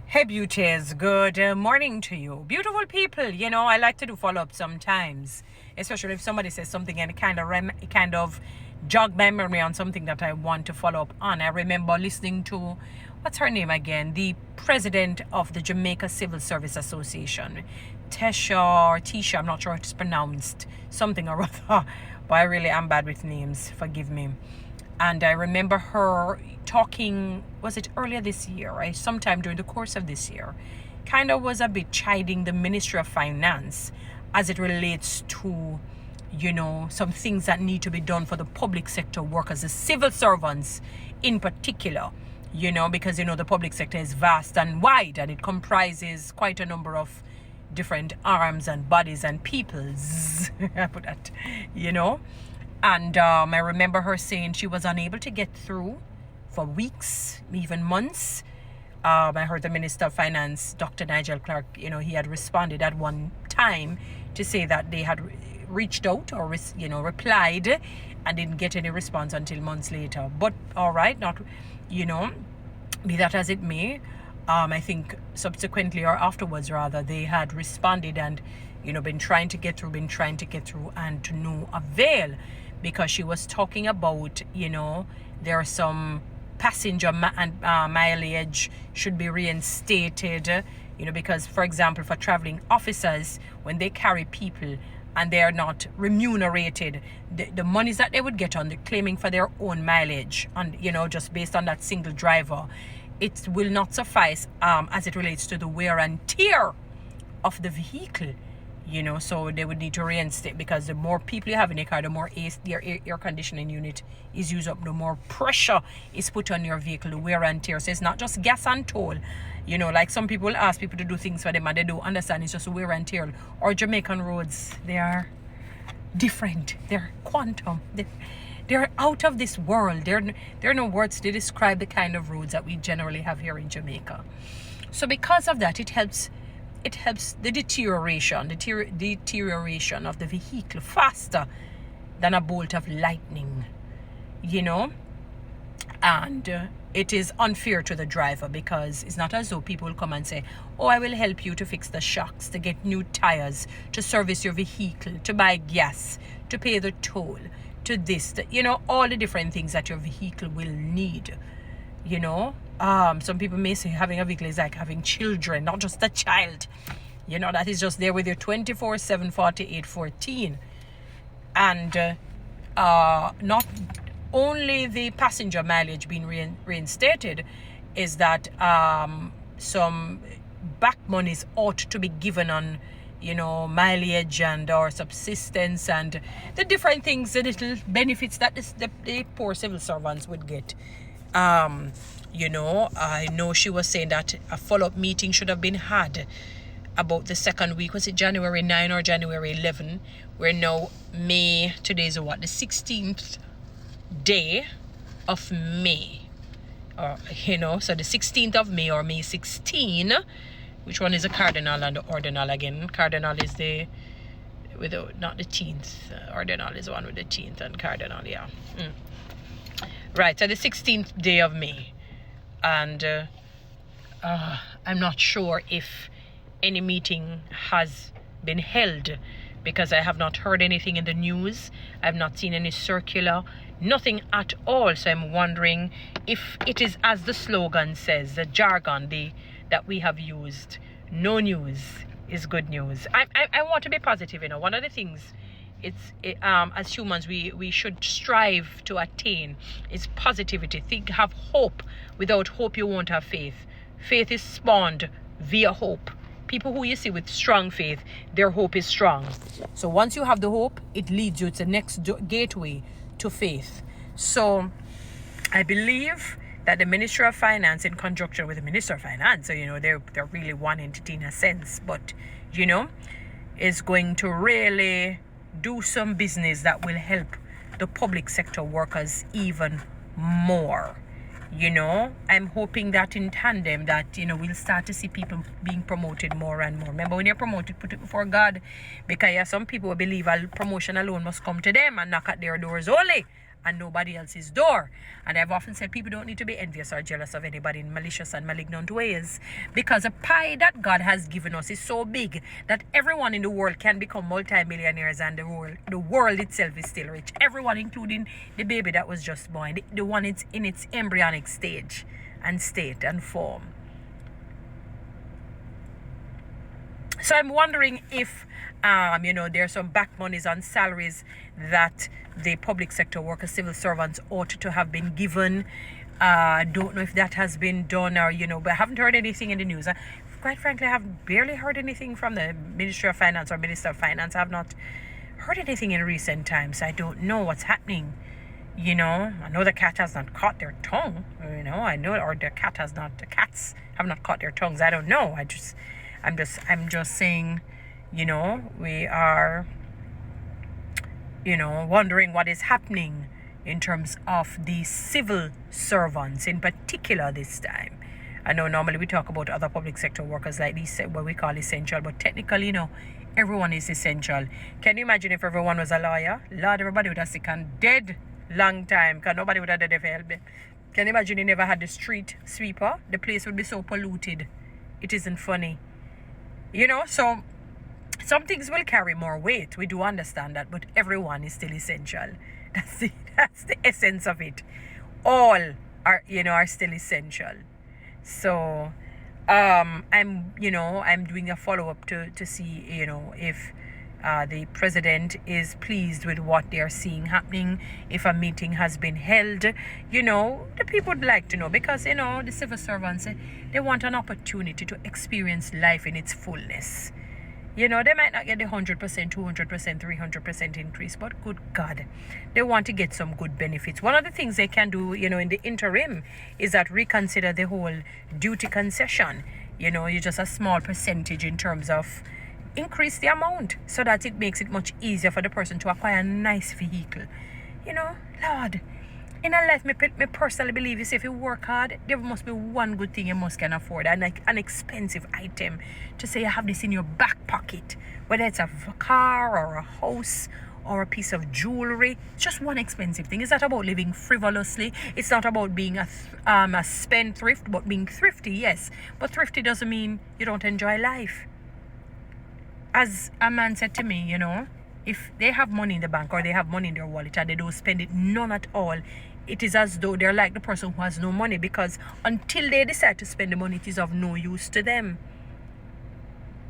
Hey beauties, good morning to you. Beautiful people, I like to do follow-up sometimes, especially if somebody says something and it kind of jog my memory on something that I want to follow up on. I remember listening to, what's her name again? The president of the Jamaica Civil Service Association, Tisha, I'm not sure how it's pronounced, something or other, but I really am bad with names, forgive me. And I remember her talking, was it earlier this year, right? Sometime during the course of this year, kind of was a bit chiding the Ministry of Finance as it relates to, some things that need to be done for the public sector workers, the civil servants in particular, because, the public sector is vast and wide and it comprises quite a number of different arms and bodies and peoples. I put that, And I remember her saying she was unable to get through for weeks, even months. I heard the Minister of Finance, Dr. Nigel Clark, he had responded at one time to say that they had reached out or, replied and didn't get any response until months later. But all right, not, be that as it may, I think subsequently or afterwards rather, they had responded and, been trying to get through and to no avail. Because she was talking about, there are some passenger mileage should be reinstated, because, for example, for traveling officers, when they carry people and they are not remunerated, the monies that they would get on the claiming for their own mileage, and, just based on that single driver, it will not suffice as it relates to the wear and tear of the vehicle. So they would need to reinstate, because the more people you have in your car, the more your air conditioning unit is used up, the more pressure is put on your vehicle, the wear and tear. So it's not just gas and toll, like some people ask people to do things for them and they don't understand it's just wear and tear. Or Jamaican roads, they are different, they're quantum, they're out of this world. There are no words to describe the kind of roads that we generally have here in Jamaica. So because of that, it helps the deterioration of the vehicle faster than a bolt of lightning, and it is unfair to the driver, because it's not as though people will come and say, oh, I will help you to fix the shocks, to get new tires, to service your vehicle, to buy gas, to pay the toll, to this, all the different things that your vehicle will need. Some people may say having a vehicle is like having children, not just a child, that is just there with you 24/7, 48/14. And not only the passenger mileage being reinstated, is that some back monies ought to be given on mileage and or subsistence and the different things, the little benefits that the poor civil servants would get. I know she was saying that a follow-up meeting should have been had about the second week. Was it January 9 or January 11? We're now May. Today's the 16th day of May. So the 16th of May or May 16. Which one is a cardinal and the ordinal again? Cardinal is not the 10th. Ordinal is the one with the 10th and cardinal, yeah. Right, so the 16th day of May. And I'm not sure if any meeting has been held, because I have not heard anything in the news. I have not seen any circular, nothing at all. So I'm wondering if it is as the slogan says, the jargon that we have used, no news is good news. I want to be positive. One of the things as humans we should strive to attain is positivity. Have hope. Without hope you won't have faith. Faith is spawned via hope. People who you see with strong faith, their hope is strong. So once you have the hope, it leads you to the next gateway to faith. So I believe that the Ministry of Finance, in conjunction with the Minister of Finance, so they're really one entity in a sense, but is going to really do some business that will help the public sector workers even more. I'm hoping that in tandem that we'll start to see people being promoted more and more. Remember, when you're promoted, put it before God, because some people believe a promotion alone must come to them and knock at their doors only, and nobody else's door. And I've often said people don't need to be envious or jealous of anybody in malicious and malignant ways, because the pie that God has given us is so big that everyone in the world can become multimillionaires, and the world itself is still rich. Everyone, including the baby that was just born, the one it's in its embryonic stage and state and form. So I'm wondering if, there's some back monies on salaries that the public sector workers, civil servants ought to have been given. Don't know if that has been done or, but I haven't heard anything in the news. Quite frankly, I have barely heard anything from the Ministry of Finance or Minister of Finance. I have not heard anything in recent times. I don't know what's happening. I know the cat has not caught their tongue. Or the cats have not caught their tongues. I don't know. I'm just saying, we are, wondering what is happening in terms of the civil servants in particular this time. I know normally we talk about other public sector workers like these, what we call essential, but technically, everyone is essential. Can you imagine if everyone was a lawyer? Lord, everybody would have sick and dead long time, because nobody would have done for help. Can you imagine you never had the street sweeper? The place would be so polluted. It isn't funny. So some things will carry more weight. We do understand that, but everyone is still essential. That's the essence of it. All are still essential. So I'm doing a follow-up to see, if the president is pleased with what they're seeing happening, if a meeting has been held. The people would like to know, because the civil servants, they want an opportunity to experience life in its fullness. They might not get the 100%, 200%, 300% increase, but good God, they want to get some good benefits. One of the things they can do, in the interim, is that reconsider the whole duty concession. You just a small percentage in terms of increase the amount, so that it makes it much easier for the person to acquire a nice vehicle. Lord, in a life, me personally believe, if you work hard, there must be one good thing you must can afford, an expensive item to say you have this in your back pocket, whether it's a car or a house or a piece of jewelry. It's just one expensive thing. It's not about living frivolously. It's not about being a spendthrift, but being thrifty, yes. But thrifty doesn't mean you don't enjoy life. As a man said to me, if they have money in the bank or they have money in their wallet and they don't spend it, none at all, it is as though they're like the person who has no money, because until they decide to spend the money, it is of no use to them.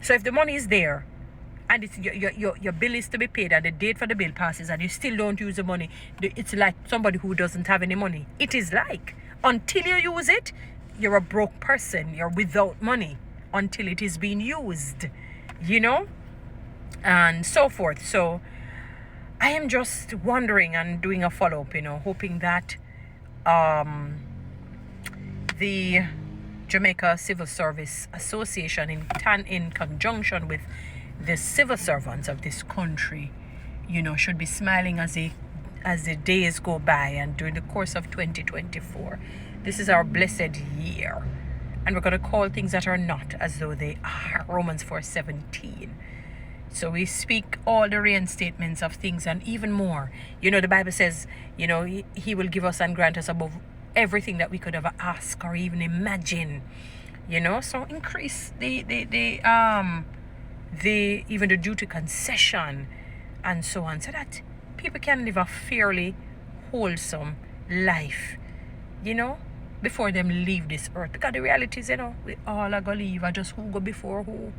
So if the money is there and it's your bill is to be paid and the date for the bill passes and you still don't use the money, it's like somebody who doesn't have any money. It is like, until you use it, you're a broke person. You're without money until it is being used, and so forth. So I am just wondering and doing a follow-up, hoping that the Jamaica Civil Service Association, in conjunction with the civil servants of this country, should be smiling as the days go by, and during the course of 2024. This is our blessed year, and we're going to call things that are not as though they are. Romans 4:17. So we speak all the reinstatements of things and even more. The Bible says, he will give us and grant us above everything that we could ever ask or even imagine. So increase the even the duty concession and so on, so that people can live a fairly wholesome life, before them leave this earth. Because the reality is, we all are going to leave. I just who go before who.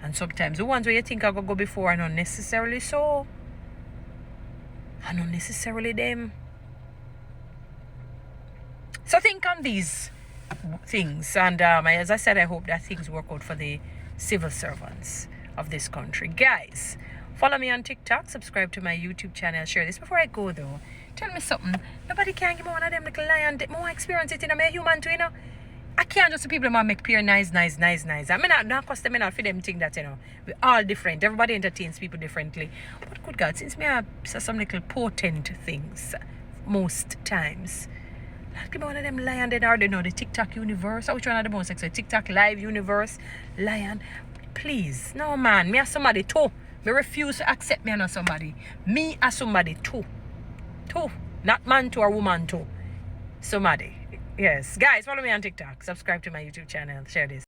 And sometimes the ones where you think are going to go before are not necessarily so. And not necessarily them. So think on these things. And as I said, I hope that things work out for the civil servants of this country. Guys, follow me on TikTok. Subscribe to my YouTube channel. Share this. Before I go, though, tell me something. Nobody can give me one of them little lion. More experience it in a human too, I can't just see people who make peer nice. I mean, not custom enough for them think that, we're all different. Everybody entertains people differently. But good God, since me I say some little potent things most times, give me one of them lion, then already know the TikTok universe. Which one are the most excited? TikTok live universe, lion. Please, no man, me as somebody too. Me refuse to accept me as somebody. Me as somebody too. Not man to or woman to. Somebody. Yes. Guys, follow me on TikTok. Subscribe to my YouTube channel. Share this.